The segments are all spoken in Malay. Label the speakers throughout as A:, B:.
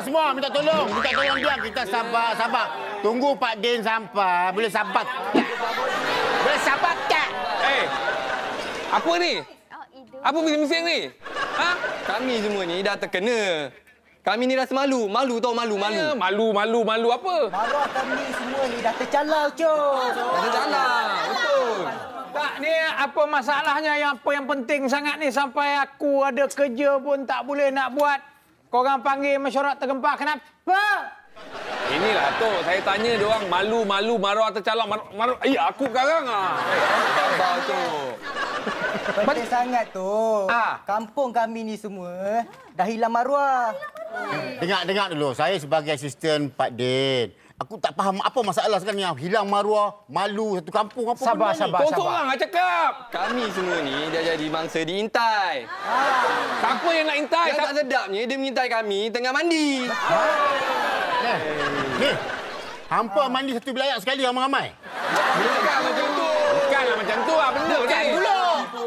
A: Semua minta tolong diam. Kita sabar. Tunggu Pak Din sampai. Boleh sabar tak?
B: Apa ni? Apa bising-bising ni? Ha?
C: Kami semua ni dah terkena. Kami ni rasa malu. Malu tau, malu.
B: Malu apa?
D: Maruah kami semua ni dah tercalau, Cok.
C: Dah tercalau, betul.
E: Tak, ni apa masalahnya yang penting sangat ni sampai aku ada kerja pun tak boleh nak buat. Korang panggil mesyuarat tergempar. Kenapa?
B: Inilah tu, saya tanya dia orang malu, maruah tercalau, maruah. Aku sekarang
C: Sabar tu.
D: Penting sangat tu. Kampung kami ni semua dah hilang maruah.
A: Dengar dulu. Saya sebagai asisten Pak Din. Aku tak faham apa masalah sekarang ni. Hilang maruah, malu satu kampung apa
E: Sabar.
B: Kau orang nak cakap.
C: Kami semua ni dah jadi mangsa diintai.
B: Siapa yang nak intai?
C: Yang tak sedapnya dia mengintai kami tengah mandi.
A: Ni, hampa mandi satu bilayak sekali ramai-ramai.
B: Bukanlah macam tu lah benda ni.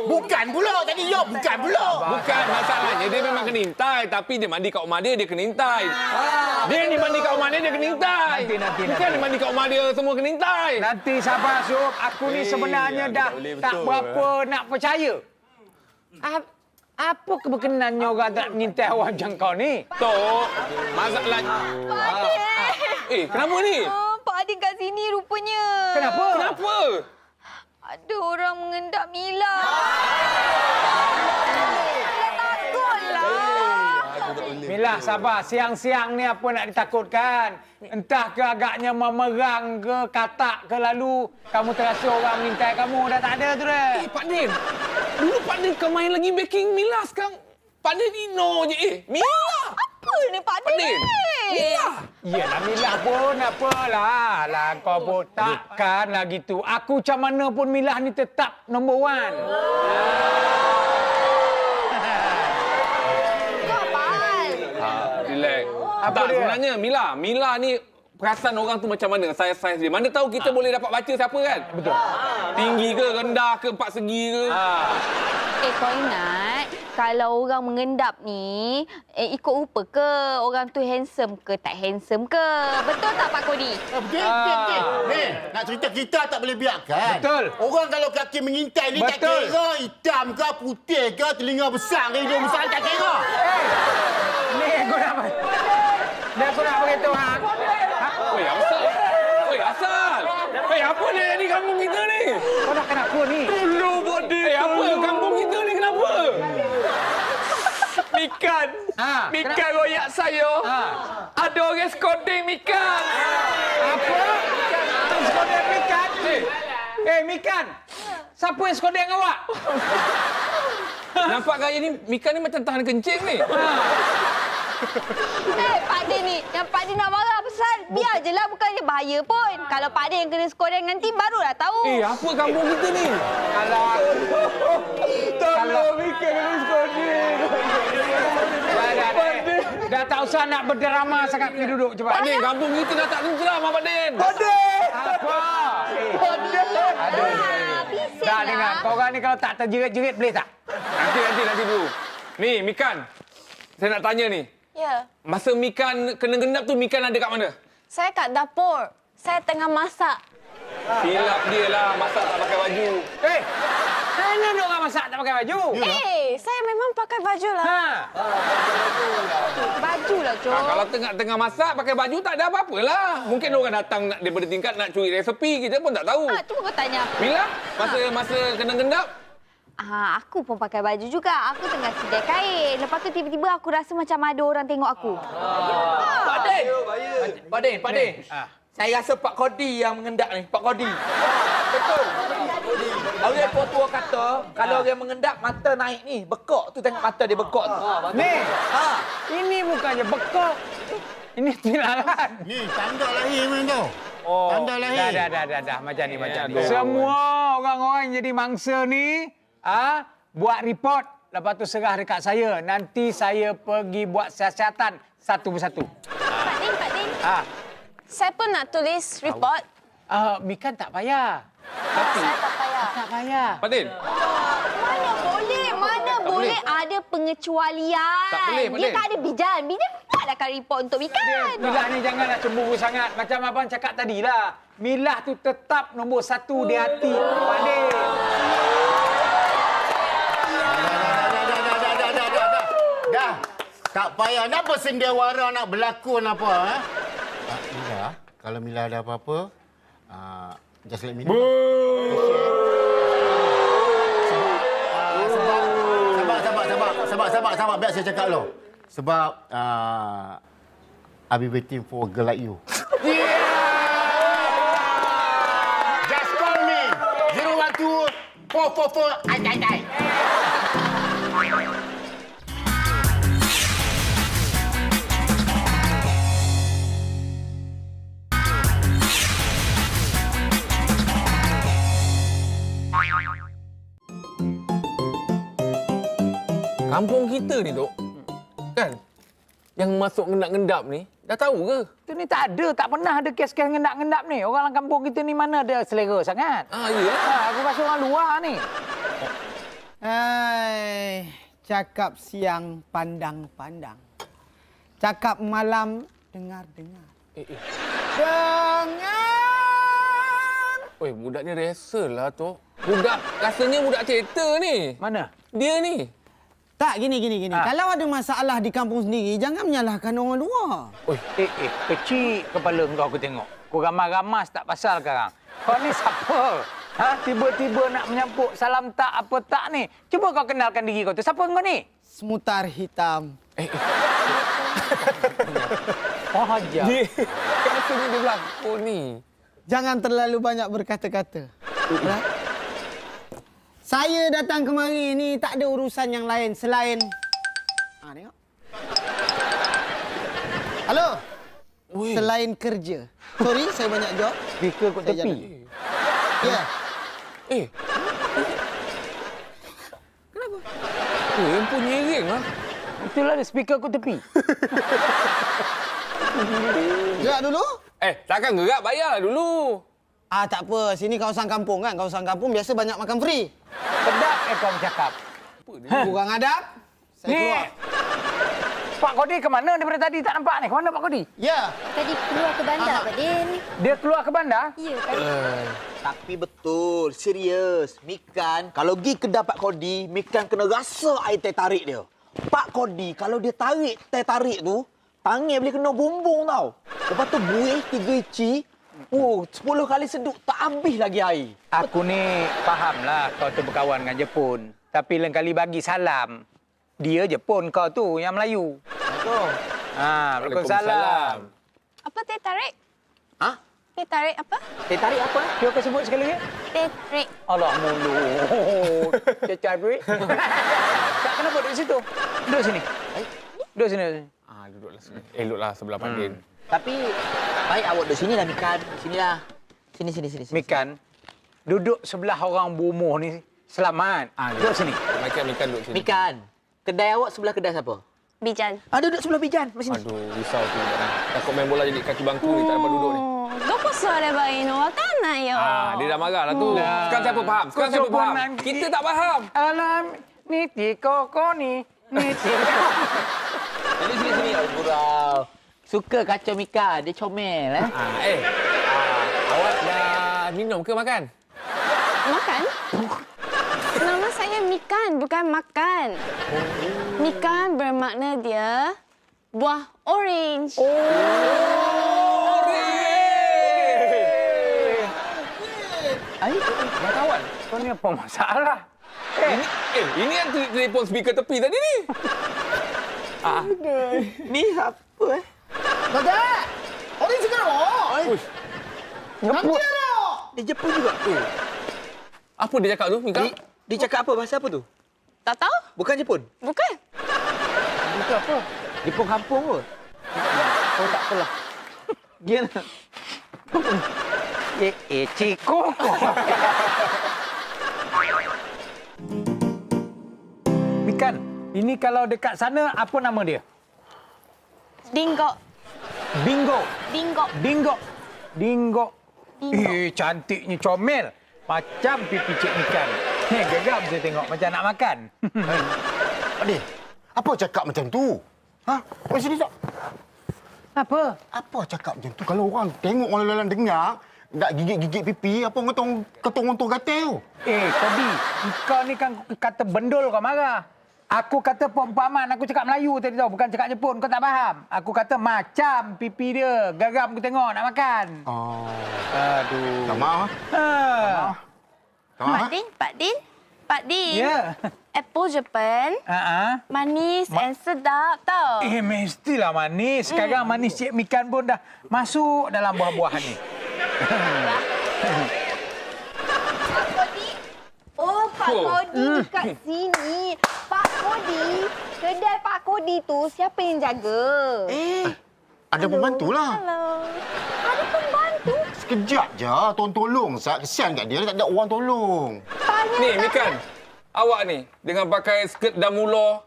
A: Bukan pula tadi yo, bukan pula.
B: Bukan masalahnya dia memang kena intai tapi dia mandi kat rumah dia kena intai. Dia ni mandi kat rumah dia kena intai.
E: Nanti.
B: Bukan dia mandi kat rumah dia semua kena intai.
E: Nanti sabar, Syuk. Aku ni sebenarnya dah tak berapa nak percaya. Apa keberkenannya orang tak menyintai orang macam kau ni?
B: Tok, masalah... kenapa ni?
F: Pak Adin kat sini rupanya.
B: Kenapa?
F: Ada orang mengendap Mila. Takutlah.
E: Mila, sabar. Siang-siang ni apa nak ditakutkan? Entah ke agaknya memerang ke, katak ke lalu kamu terasa orang mengintai kamu. Dah tak ada tu dah.
B: Pak Din. Dulu Pak Din kau main lagi backing Mila. Sekarang Pak Din Dino je. Mila!
F: Apa ni Pak Din?
B: Mila!
E: Yelah, Mila pun apalah. Lah kau pun takkan lah gitu. Aku macam mana pun Mila ni tetap nombor 1.
B: Relax.
E: Apa dia?
B: Sebenarnya Mila ni perasan orang tu macam mana? Saiz dia. Mana tahu kita boleh dapat baca siapa kan?
E: Betul.
B: Tinggi ke, rendah ke, 4 segi ke?
F: Kau ingat kalau orang mengendap ni ikut rupa ke? Orang tu handsome ke tak handsome ke? Betul tak Pak Kodi?
A: Betul. Ni, nak cerita kita tak boleh biarkan.
E: Betul.
A: Orang kalau kaki mengintai ni tak
E: Betul.
A: kira hitam ke, putih ke, telinga besar ke, hidung besar tak kira.
E: Ni aku nak... Dah aku nak beritahu hang.
B: Asal! Apa dia jadi kampung kita ni?
E: Kau dah kenapa ni?
B: Dulu body. Apa kampung kita ni kenapa?
G: Mikan. Mikan royak saya. Ada orang skodeng Mikan.
E: Apa? Skodeng Mikan? Mikan. Siapa yang skodeng awak?
B: Nampak gaya ni, Mikan ni macam tahan kencing ni.
F: Pak Din ni, yang Pak Din nak marah pasal biar je lah, bukannya bahaya pun. Kalau Pak Din yang kena skoreng nanti barulah tahu.
B: Apa kampung kita ni?
E: Kalau Mikan kena skodeng. Dah tak usah nak berdrama sangat, pergi duduk cepat.
B: Pak Din, kampung kita dah tak tenteram, Pak Din.
E: Apa? Dah dengar, korang ni kalau tak terjerit-jerit boleh tak?
B: Nanti dulu. Ni, Mikan. Saya nak tanya ni.
F: Ya.
B: Masa Mikan kena gendap tu, Mikan ada kat mana?
F: Saya kat dapur. Saya tengah masak.
B: Silap dia lah, masak tak pakai baju.
E: Mana ada orang masak tak pakai baju?
F: Saya memang pakai baju lah. Baju lah, Cok.
B: Kalau tengah masak pakai baju tak ada apa-apalah. Mungkin orang datang daripada tingkat nak curi resepi, kita pun tak tahu.
F: Cuba kau tanya aku.
B: Mila, masa kena gendap?
F: Aku pun pakai baju juga. Aku tengah sidai kain. Lepas tu tiba-tiba aku rasa macam ada orang tengok aku.
G: Pak Din. Saya rasa Pak Kodi yang mengendap ni. Pak Kodi. Betul. Orang tua kata, kalau orang mengendap, mata naik ni. Bekok tu, tengok mata dia bekok tu.
E: Ni, ini bukannya bekok. Ini tilaran.
A: Ni, tanda lahir mana tu? Tanda lahir.
E: Dah. Macam ni. Semua orang-orang jadi mangsa ni, buat report. Lepas tu serah dekat saya. Nanti saya pergi buat siasatan satu persatu.
F: Pak Din. Saya pun nak tulis report.
E: Mikan tak payah.
F: Saya tak payah.
E: Tak payah.
B: Pak Din,
F: boleh ada pengecualian.
B: Tak boleh,
F: Dia
B: boleh.
F: tak ada bijan. Bijan tak akan report untuk Mikan.
E: Milah ni janganlah cemburu sangat. Macam abang cakap tadilah. Milah tu tetap nombor 1 di hati Pak Din.
A: Dah. Tak payah nak bersendiawara, nak berlakon apa. Mila, kalau Mila ada apa-apa, just let me know. Sabar. Biar saya cakap lo. Sebab I'll be waiting for a girl like you. Just call me 012 444 ai.
B: Kampung kita ni, Tok. Kan? Yang masuk ngendap-ngendap ni, dah tahu ke?
E: Tu ni tak ada. Tak pernah ada kes-kes ngendap-ngendap ni. Orang kampung kita ni mana ada selera sangat.
B: Iyalah.
E: Aku rasa orang luar ni.
H: Hai, cakap siang pandang-pandang. Cakap malam dengar-dengar. Dengar!
B: Oi, budak ni rehearsal lah, Tok. Budak, rasanya budak teater ni.
E: Mana?
B: Dia ni.
H: Tak, gini. Kalau ada masalah di kampung sendiri, jangan menyalahkan orang luar.
E: Oi, kecil kepala kau aku tengok. Kau ramas-ramas tak pasal sekarang. Kau ni siapa? Tiba-tiba nak menyampuk salam tak apa tak ni. Cuba kau kenalkan diri kau tu. Siapa kau ni?
H: Semutar hitam.
E: Oh, ajar.
B: Rasanya dia berlakon ni.
H: Jangan terlalu banyak berkata-kata. Saya datang kemari ni tak ada urusan yang lain selain... tengok. Halo?
B: Ui.
H: Selain kerja. Sorry, saya banyak job.
E: Speaker kat
H: Saya
E: tepi.
H: Ya.
B: Kenapa? Yang punya ring lah.
E: Itulah ada speaker kat tepi.
H: Gerak dulu.
B: Takkan gerak, bayarlah dulu.
H: Tak apa. Sini kawasan kampung kan. Kawasan kampung biasa banyak makan free.
E: Sedap kau bercakap.
H: Kurang adab. Saya
E: Ni.
H: keluar.
E: Pak Kodi ke mana daripada tadi tak nampak ni? Ke mana Pak Kodi?
H: Ya.
F: Tadi keluar ke bandar, Pak Din.
E: Dia keluar ke bandar?
F: Ya, tadi.
G: Tapi betul, serius. Mikan, kalau pergi kedai Pak Kodi, Mikan kena rasa air teh tarik dia. Pak Kodi, kalau dia tarik teh tarik tu, tangan boleh kena bumbung tau. Lepas tu buih 3 inci, 10 kali seduk, tak habis lagi air.
E: Aku ni fahamlah kau tu berkawan dengan Jepun. Tapi lain kali bagi salam. Dia Jepun kau tu yang Melayu. Waalaikumsalam.
F: Apa teh tarik?
G: Ha?
F: Teh tarik apa?
G: Teh tarik apa?
E: Cuba kau sebut sekali lagi.
F: Teh tarik.
E: Allah mulut. Cecabrik. Tak kenapa duduk situ? Duduk sini. Duduk sini.
B: Duduklah sini. Eloklah sebelah Pak Din.
G: Tapi baik awak duduk sini lah, Mikan. Sinilah. Sini.
E: Mikan, duduk sebelah orang berumur ni selamat. Duduk sini.
B: Mikan duduk sini.
G: Mikan, kedai awak sebelah kedai siapa?
F: Bijan.
G: Duduk sebelah Bijan. Sini.
B: Aduh, risau tu. Takut main bola jadi kaki bangku ni, tak dapat duduk ni.
F: Dopo suara bayi no wakana yo.
B: Dia dah marah lah tu. Sekarang siapa faham? Sekarang siapa faham? Kita tak faham.
E: Alam niti koko ni. Niti.
G: Sini. Gurau. Suka kacau Mikan. Dia comel.
B: Awak dah minum ke makan?
F: Makan? Nama saya Mikan, bukan makan. Mikan bermakna dia buah orange.
B: Dah kawan.
E: Kau ni apa masalah?
B: Ini yang telefon speaker tepi tadi ni.
G: Ni apa
H: Bapak! Orang sekarang.
E: Nyebut.
G: Dia Jepun juga.
B: Apa dia cakap tu, Mika?
G: Dia cakap apa? Bahasa apa tu?
F: Tak tahu?
G: Bukan Jepun?
F: Bukan.
E: Itu apa?
G: Jepun kampung kot.
E: Oh, tak apalah. Dia nak. Ciko. Mikan, ini kalau dekat sana, apa nama dia?
F: Dingo.
E: Bingo.
F: Dingo.
E: Dingo. Dingo.
F: Dingo.
E: Cantiknya comel. Macam pipi Cik Mikan. Geram saya tengok macam nak makan.
A: Pak Din, apa cakap macam tu? Ha? Mari sini tak?
E: Apa?
A: Apa cakap macam tu? Kalau orang tengok orang lain dengar, nak gigit-gigit pipi, apa ketong-ketong gatal?
E: Kodi, kau ni kan kata bendul kau marah. Aku kata perumpamaan, aku cakap Melayu tadi tau, bukan cakap Jepun, kau tak faham. Aku kata macam pipi dia, garam aku tengok nak makan.
A: Oh.
E: Aduh.
A: Tak maaf.
F: Pak Din.
E: Ya.
F: Apple Japan. Manis and sedap tau.
E: Mestilah manis. Sekarang manis cik mikan pun dah masuk dalam buah-buahan ni.
F: Pak Kodi. Oh, Pak Kodi dekat sini. Pak Kodi, kedai Pak Kodi tu siapa yang jaga?
A: Ada pembantu lah.
F: Halo. Ada pembantu?
A: Sekejap je, tolong. Kesian kat dia, tak ada orang tolong.
B: Ni, Mikan. Awak ni dengan pakai skirt dan mula.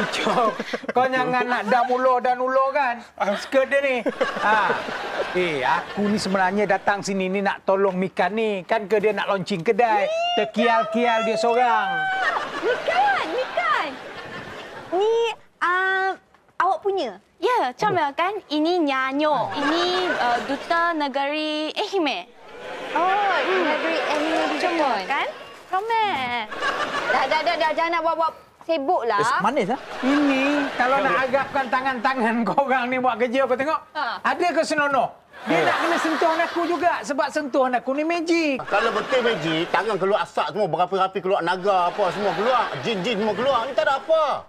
E: Icok, kau jangan nak dah mula dan ulo kan? Skirt dia ni. Aku ni sebenarnya datang sini ni nak tolong Mikan ni. Kan ke dia nak launching kedai. Terkial-kial dia seorang.
F: Mikan. Ni awak punya? Ya, comel kan? Ini Nyanyo. Ini Duta Negeri Ehime. Oh, Negeri Ehime Jepun kan? Comel. Dah, jangan nak buat sibuklah.
D: Manis lah.
E: Ini kalau nak agapkan tangan-tangan kau orang ni buat kerja kau tengok. Ada ke senonoh? Dia nak kena sentuhan aku juga sebab sentuhan aku ni magic.
A: Kalau betul magic, tangan keluar asap semua, berapi-rapi keluar naga apa semua keluar. Jin semua keluar. Ni tak ada apa.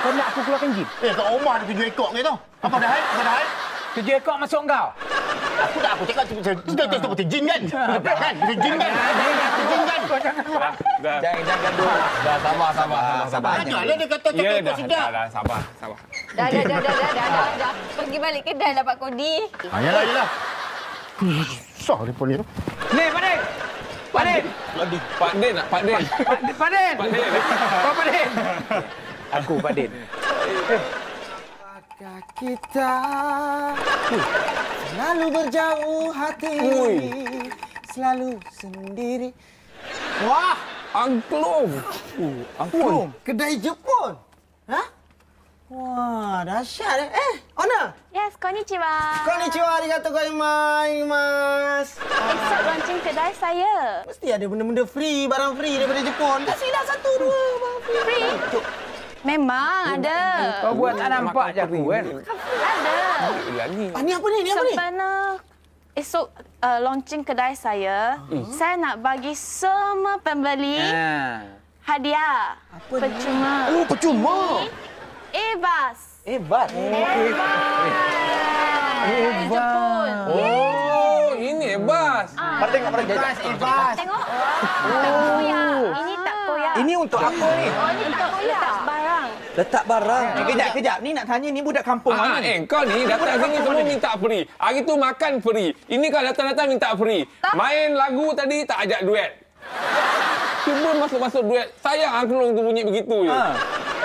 E: Kau nak aku keluarkan jin?
A: Kat rumah ada 7 ekor ni tu. Apa dah hai?
E: 7 ekor masuk kau?
A: Aku cakap seperti jin kan? Kan? Jin kan?
C: Jangan dulu. Dah sabar.
A: Ajarlah dia kata cakap ikut sedap.
B: Dah, sabar.
F: Dah. Pergi balik kedai lah Pak Kodi.
A: Yalah. Susah dia pun ni tu.
E: Ni, Pak Din.
B: Pak Din.
E: Kau Pak Din. Aku Pak Din.
H: Kita selalu berjauh hati, selalu sendiri. Wah,
B: Angklung.
H: kedai Jepun. Hah? Wah, dahsyat. Ona.
F: Yes, konnichiwa.
H: Konnichiwa, arigatou gozaimasu.
F: Esok launching kedai saya.
H: Mesti ada benda-benda free, barang free daripada Jepun. Kasihlah 1, 2 barang free.
F: Memang ada.
E: Kau buat tak nampak je aku kan?
F: Ada.
B: Lagi.
H: Ni apa ni?
F: Sebenarnya esok launching kedai saya nak bagi semua pembeli hadiah. Percuma.
H: Oh, percuma.
F: Ebas.
H: Hebat.
F: Jepun.
B: Oh, ini bas.
C: Mari tengok.
H: Ebas.
F: Tengok. Tak koyak. Ini tak koyak.
C: Ini untuk apa ni?
F: Ini tak koyak. Barang.
C: Letak barang. Kejap. Ni nak tanya ni budak kampung mana ni?
B: Kau ni datang sini semua minta free. Hari tu makan free. Ini kau datang-datang minta free. Main lagu tadi tak ajak duet. Cuba masuk duet. Sayang Angklung tu bunyi begitu je.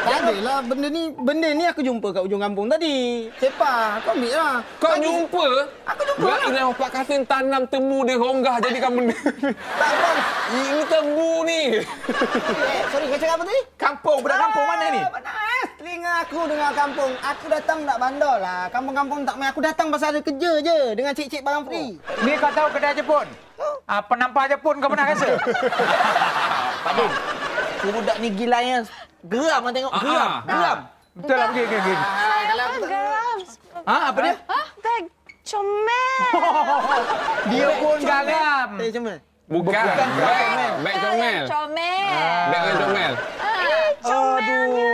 H: Tak adalah benda ni aku jumpa kat ujung kampung tadi. Sepah, kau ambil lah.
B: Kau jumpa?
H: Aku jumpa
B: lah. Ilah Pak Kasim tanam tebu dia ronggah jadikan benda.
H: Tak apa.
B: Ini tebu ni.
H: Sorry, kau cakap apa tadi?
C: Kampung, budak kampung mana ni?
H: Panas. Telinga aku dengar kampung. Aku datang tak bandar lah. Kampung-kampung tak main. Aku datang pasal ada kerja je. Dengan cik-cik barang free.
E: Ni kau tahu kedai Jepun? Penampar Jepun kau pernah rasa?
C: Pak Din, tu budak ni gilanya geram kan tengok. Geram.
E: Betul lah, pergi.
F: Garam.
C: Apa dia?
F: Bag comel.
E: Dia pun garam.
H: Comel.
B: Bukan. Beg comel.
F: Comel.
B: Beg comel.
F: Comelnya.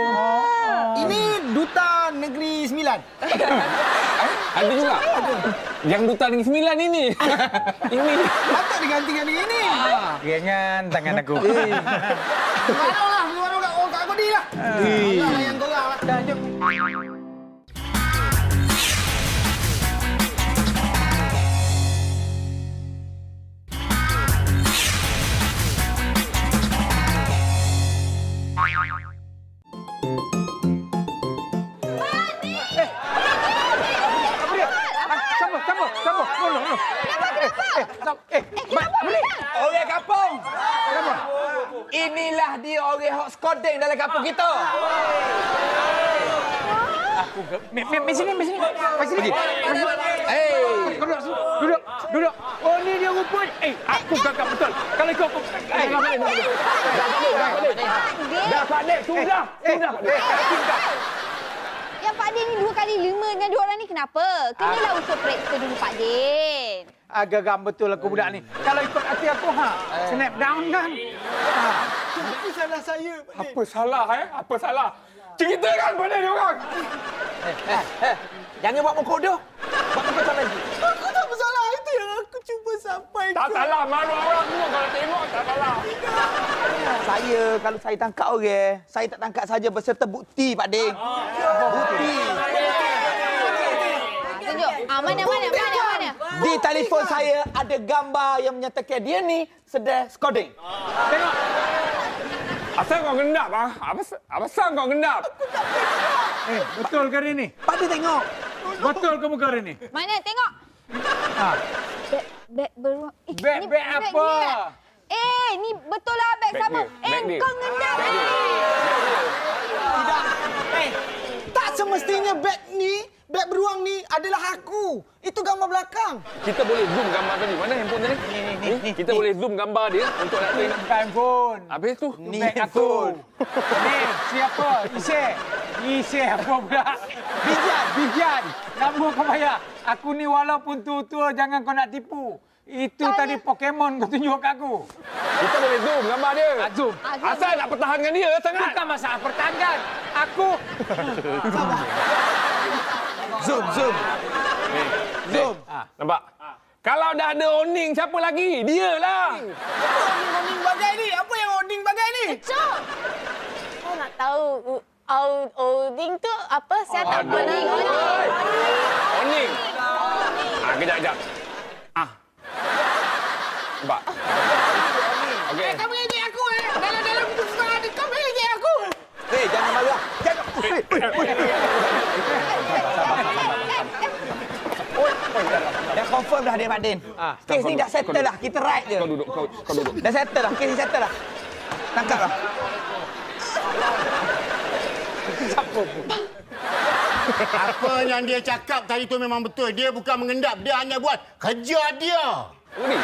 H: Ini Duta Negeri 9.
B: Ada juga. Yang Duta Negeri 9 ini. Ini.
H: Patut diganti dengan ini.
E: Jangan tangan aku.
H: Luar kat orang kat Kodi lah. Alah yang korang lah.
E: Dah, jom. Siapa?
C: Orang kampung.
E: Inilah dia orang hot skodeng dalam kampung kita. Aku Mari sini. Duduk. Oh, ni dia rumput. Aku gagap betul. Kalau kau Dah Pak Dek, sudah.
F: Yang Pak Din ni 2 kali 5 dengan 2 orang ni kenapa? Kenalah usul periksa dulu Pak Din.
E: Agak betul aku budak ni. Kalau ikut hati aku, snap down kan?
H: Apa salah saya, Pak Din?
B: Apa salah? Ceritakan pada dia orang.
G: Jangan buat muka bodoh. Buat muka macam lagi.
H: Aku tak bersalah. Itu yang aku cuba sampaikan.
B: Tak salah, mana orang semua kalau tengok tak salah.
G: Kalau saya tangkap orang, saya tak tangkap saja berserta bukti, Pak Ding. Bukti.
F: Tunjuk. Mana?
G: Di telefon saya ada gambar yang menyatakan dia ni sedang skoding.
E: Tengok.
B: Asal kau gendap, Apa sang kau gendap?
E: Betul ke hari ni?
G: Pak Ding tengok.
E: Betul ke muka hari ni?
F: Mana? Tengok. Beg beruang.
E: Beg apa?
F: Ni betul lah beg siapa?
B: Beg dia.
F: Kau ngendap ni.
H: Tidak. Tak semestinya beg beruang ni adalah aku. Itu gambar belakang.
B: Kita boleh zoom gambar tadi. Mana handphone tadi? Ni. Kita boleh zoom gambar dia untuk nak tengok.
E: Bukan handphone.
B: Habis tu?
E: Beg aku. Ni, siapa? Isi apa pula? Bijan. Nama kau bayar. Aku ni walaupun tua-tua, jangan kau nak tipu. Itu tadi Pokemon kau tunjuk kat aku.
B: Kita boleh zoom gambar dia.
E: Zoom.
B: Asal nak pertahankan dia sangat.
E: Bukan masalah pertahankan. Aku.
G: Zoom.
B: Zoom. Nampak? Kalau dah ada Oning, siapa lagi? Dia lah.
H: Oning bagai ni. Apa yang Oning bagai ni?
F: Cok. Kau nak tahu Oding tu apa? Saya tak Oning.
B: Oning. Kejap. Nampak? Okey.
H: Kamu ingat aku dalam keputusan ada. Kamu ingat aku.
G: Jangan marah. Jangan. Dah confirm dah dia, Pak Din. Kes ni dah settle dah. Kita right je.
B: Kau duduk.
G: Dah settle dah. Kes ni settle dah. Tangkap dah.
A: Apa yang dia cakap tadi tu memang betul. Dia bukan mengendap. Dia hanya buat kerja dia.
B: Ni.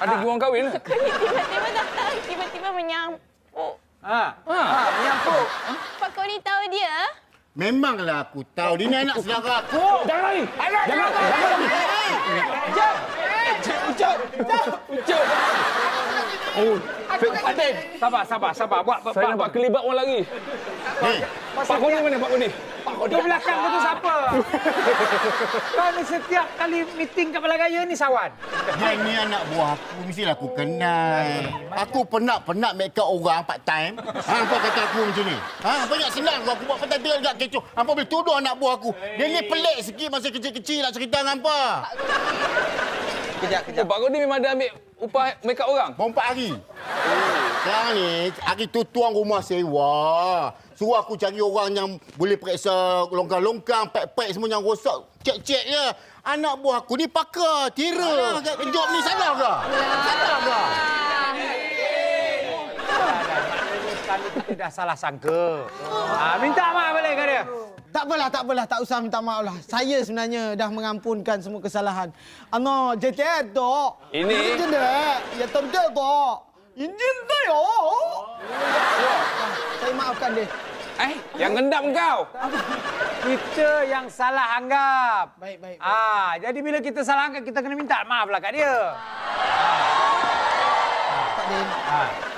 B: Ada orang kahwin ke?
F: Tiba-tiba datang. Tiba-tiba menyampuk.
E: Menyampuk.
F: Pak kau ni tahu dia?
A: Memanglah aku tahu. Dia ni anak saudara aku.
B: Jangan lari. Jangan. Ucap. Oh,
E: Pak Din. Sabar. Buat.
B: Saya nampak kelibat orang lagi. Pak Koni mana, Pak Koni?
E: Di belakang tu siapa? Kau ni setiap kali meeting kat Balai ni sawan.
A: Dia ni anak buah aku. Mestilah aku kenal. Aku penat make up orang part time. Apa kata aku macam ni? Banyak senang aku buat part time dekat kecoh. Apa boleh tuduh anak buah aku? Dia ni pelik sikit masa kecil-kecil nak cerita dengan apa?
G: Kejap.
B: Pak Koni memang ada ambil upah make up orang?
A: 4 hari. Sekarang ni, hari tu tuan rumah sewa. Suruh aku cari orang yang boleh periksa longkang-longkang, pek-pek semua yang rosak. Cek-cek je. Anak buah aku ni pakar, tira. Job ni salah ke? Salah ke?
E: Sekali kita dah salah sangka. Minta maaf balik ke dia.
H: Tak apalah. Tak usah minta maaf lah. Saya sebenarnya dah mengampunkan semua kesalahan. JTR tu.
B: Ini?
H: Ya tentu tu. Injil tu yo. Saya maafkan dia.
B: Yang gendam kau.
E: Kita yang salah anggap.
H: Baik.
E: Jadi bila kita salah anggap, kita kena minta maaf lah kat dia.
H: Pak Din.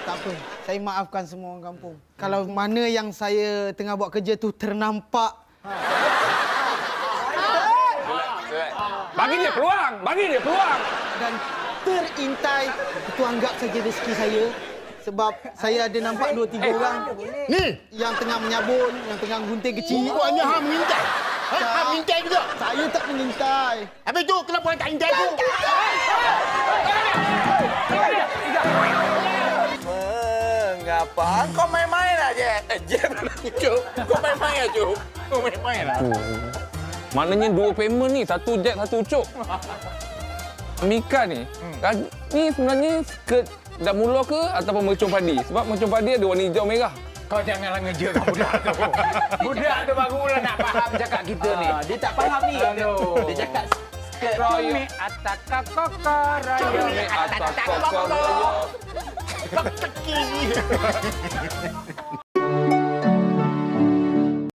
H: Tak apa. Saya maafkan semua orang kampung. Kalau mana yang saya tengah buat kerja tu ternampak.
B: Bagi dia peluang.
H: Dan terintai, itu anggap saja rezeki saya. Sebab saya ada nampak 2-3 orang
A: Ni,
H: yang tengah menyabun, yang tengah gunting kecil.
A: rupanya hang mengintai. Hang mengintai juga.
H: Saya tak mengintai.
A: Habis tu, kenapa hang tak intai aku?
G: Mengapa? Kau main-main aja. Cuk. Kau main-main aja, Cuk. Kau main-main lah.
B: Maknanya 2 payment ni, 1 jet, 1 cuk. Mika ni, ni sebenarnya skirt dah mula ke ataupun mercung padi? Sebab mercung padi ada warna hijau merah.
E: Kau janganlah ngejaga budak tu. Budak tu baru mula nak faham cakap kita ni.
G: Dia tak faham ni. Dia cakap
E: Cumi ataka kokoroyo.
B: Cumi ataka kokoroyo.